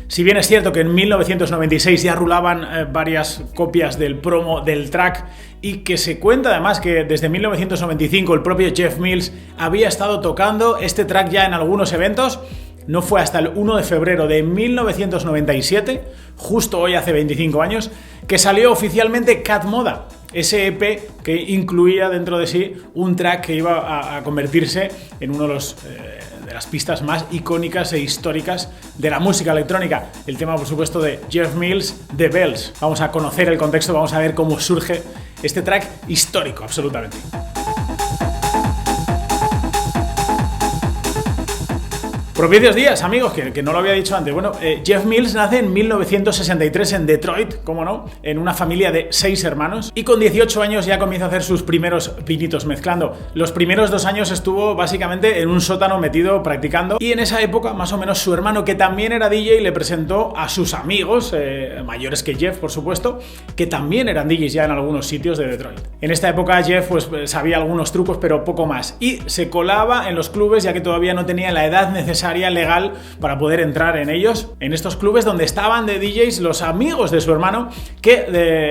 Si bien es cierto que en 1996 ya rulaban varias copias del promo del track y que se cuenta además que desde 1995 el propio Jeff Mills había estado tocando este track ya en algunos eventos, no fue hasta el 1 de febrero de 1997, justo hoy hace 25 años, que salió oficialmente Cat Moda, ese EP que incluía dentro de sí un track que iba a convertirse en uno de las pistas más icónicas e históricas de la música electrónica. El tema, por supuesto, de Jeff Mills, The Bells. Vamos a conocer el contexto, vamos a ver cómo surge este track histórico, absolutamente. Propicios días, amigos, que no lo había dicho antes. Bueno, Jeff Mills nace en 1963 en Detroit, cómo no, en una familia de 6 hermanos, y con 18 años ya comienza a hacer sus primeros pinitos mezclando. Los primeros 2 años estuvo básicamente en un sótano metido practicando, y en esa época, más o menos, su hermano, que también era DJ, le presentó a sus amigos, mayores que Jeff, por supuesto, que también eran DJs ya en algunos sitios de Detroit. En esta época Jeff pues sabía algunos trucos, pero poco más, y se colaba en los clubes ya que todavía no tenía la edad necesaria legal para poder entrar en ellos, en estos clubes donde estaban de DJs los amigos de su hermano, que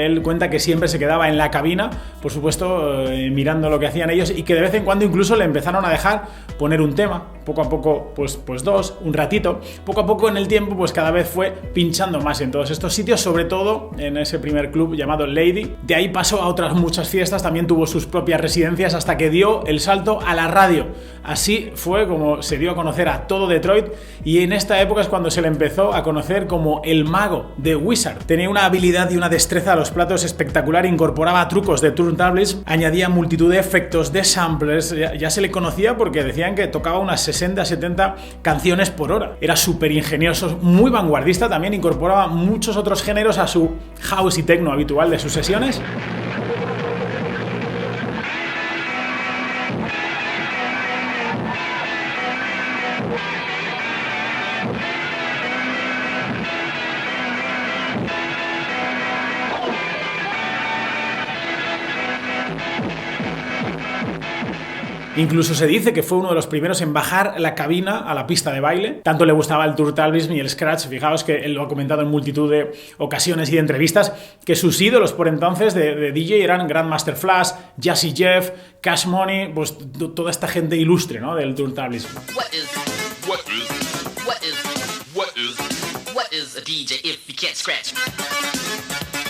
él cuenta que siempre se quedaba en la cabina, por supuesto, mirando lo que hacían ellos, y que de vez en cuando incluso le empezaron a dejar poner un tema, poco a poco pues 2, un ratito, poco a poco en el tiempo pues cada vez fue pinchando más en todos estos sitios, sobre todo en ese primer club llamado Lady. De ahí pasó a otras muchas fiestas, también tuvo sus propias residencias hasta que dio el salto a la radio. Así fue como se dio a conocer a todo Detroit, y en esta época es cuando se le empezó a conocer como el mago de Wizard. Tenía una habilidad y una destreza a los platos espectacular, incorporaba trucos de turntables, añadía multitud de efectos, de samplers, ya se le conocía porque decían que tocaba unas 60-70 canciones por hora. Era súper ingenioso, muy vanguardista, también incorporaba muchos otros géneros a su house y techno habitual de sus sesiones. Incluso se dice que fue uno de los primeros en bajar la cabina a la pista de baile. Tanto le gustaba el turntable y el scratch. Fijaos que él lo ha comentado en multitud de ocasiones y de entrevistas, que sus ídolos por entonces de DJ eran Grandmaster Flash, Jazzy Jeff, Cash Money, pues toda esta gente ilustre, ¿no?, del turntable.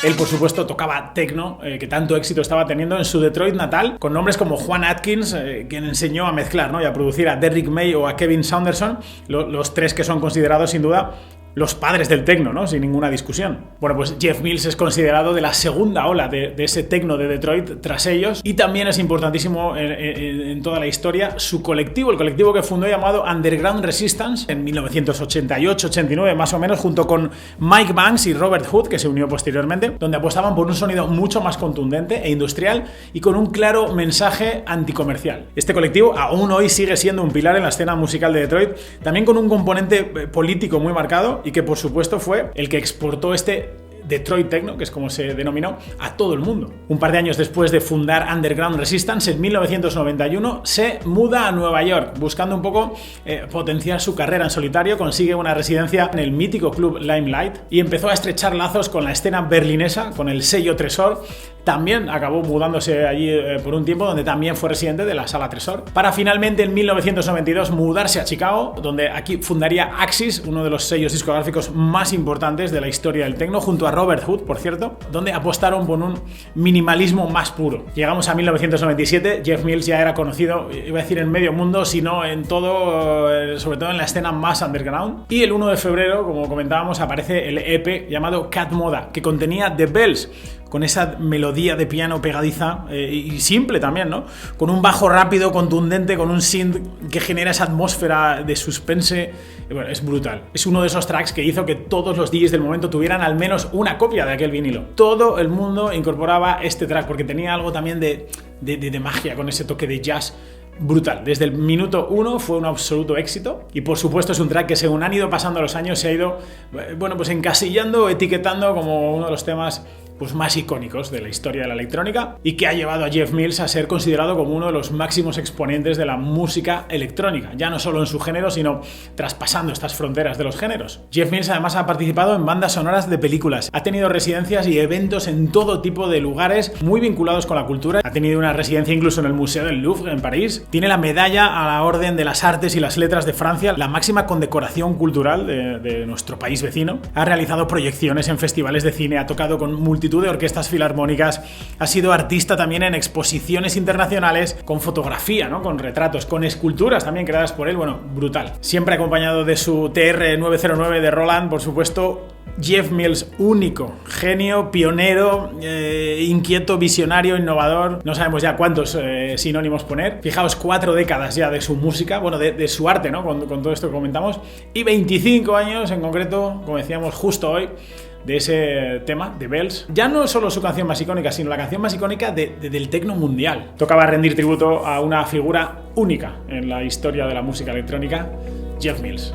Él, por supuesto, tocaba techno, que tanto éxito estaba teniendo en su Detroit natal, con nombres como Juan Atkins, quien enseñó a mezclar, ¿no?, y a producir a Derrick May o a Kevin Saunderson, los 3 que son considerados sin duda los padres del techno, ¿no?, sin ninguna discusión. Bueno, pues Jeff Mills es considerado de la segunda ola de ese techno de Detroit tras ellos, y también es importantísimo en toda la historia su colectivo, el colectivo que fundó llamado Underground Resistance en 1988-89 más o menos, junto con Mike Banks y Robert Hood, que se unió posteriormente, donde apostaban por un sonido mucho más contundente e industrial y con un claro mensaje anticomercial. Este colectivo aún hoy sigue siendo un pilar en la escena musical de Detroit, también con un componente político muy marcado, y que por supuesto fue el que exportó este Detroit Techno, que es como se denominó, a todo el mundo. Un par de años después de fundar Underground Resistance, en 1991, se muda a Nueva York, buscando un poco potenciar su carrera en solitario. Consigue una residencia en el mítico club Limelight y empezó a estrechar lazos con la escena berlinesa, con el sello Tresor. También acabó mudándose allí por un tiempo, donde también fue residente de la Sala Tresor, para finalmente en 1992 mudarse a Chicago, donde aquí fundaría Axis, uno de los sellos discográficos más importantes de la historia del techno, junto a Robert Hood, por cierto, donde apostaron por un minimalismo más puro. Llegamos a 1997, Jeff Mills ya era conocido, iba a decir en medio mundo, sino en todo, sobre todo en la escena más underground, y el 1 de febrero, como comentábamos, aparece el EP llamado Cat Moda, que contenía The Bells, con esa melodía de piano pegadiza y simple también, ¿no?, con un bajo rápido, contundente, con un synth que genera esa atmósfera de suspense. Bueno, es brutal. Es uno de esos tracks que hizo que todos los DJs del momento tuvieran al menos una copia de aquel vinilo. Todo el mundo incorporaba este track porque tenía algo también de magia, con ese toque de jazz brutal. Desde el minuto 1 fue un absoluto éxito, y por supuesto es un track que, según han ido pasando los años, se ha ido, bueno, pues encasillando, etiquetando como uno de los temas pues, más icónicos de la historia de la electrónica y que ha llevado a Jeff Mills a ser considerado como uno de los máximos exponentes de la música electrónica, ya no solo en su género, sino traspasando estas fronteras de los géneros. Jeff Mills además ha participado en bandas sonoras de películas, ha tenido residencias y eventos en todo tipo de lugares muy vinculados con la cultura, ha tenido una residencia incluso en el Museo del Louvre en París, tiene la medalla a la Orden de las Artes y las Letras de Francia, la máxima condecoración cultural de nuestro país vecino, ha realizado proyecciones en festivales de cine, ha tocado con multitud de orquestas filarmónicas, ha sido artista también en exposiciones internacionales, con fotografía, ¿no? Con retratos, con esculturas también creadas por él, bueno, brutal. Siempre acompañado de su TR-909 de Roland, por supuesto. Jeff Mills, único, genio, pionero, inquieto, visionario, innovador. No sabemos ya cuántos sinónimos poner. Fijaos, 4 décadas ya de su música, bueno, de su arte, ¿no? Con todo esto que comentamos. Y 25 años en concreto, como decíamos justo hoy, de ese tema, de Bells. Ya no solo su canción más icónica, sino la canción más icónica del techno mundial. Tocaba rendir tributo a una figura única en la historia de la música electrónica, Jeff Mills.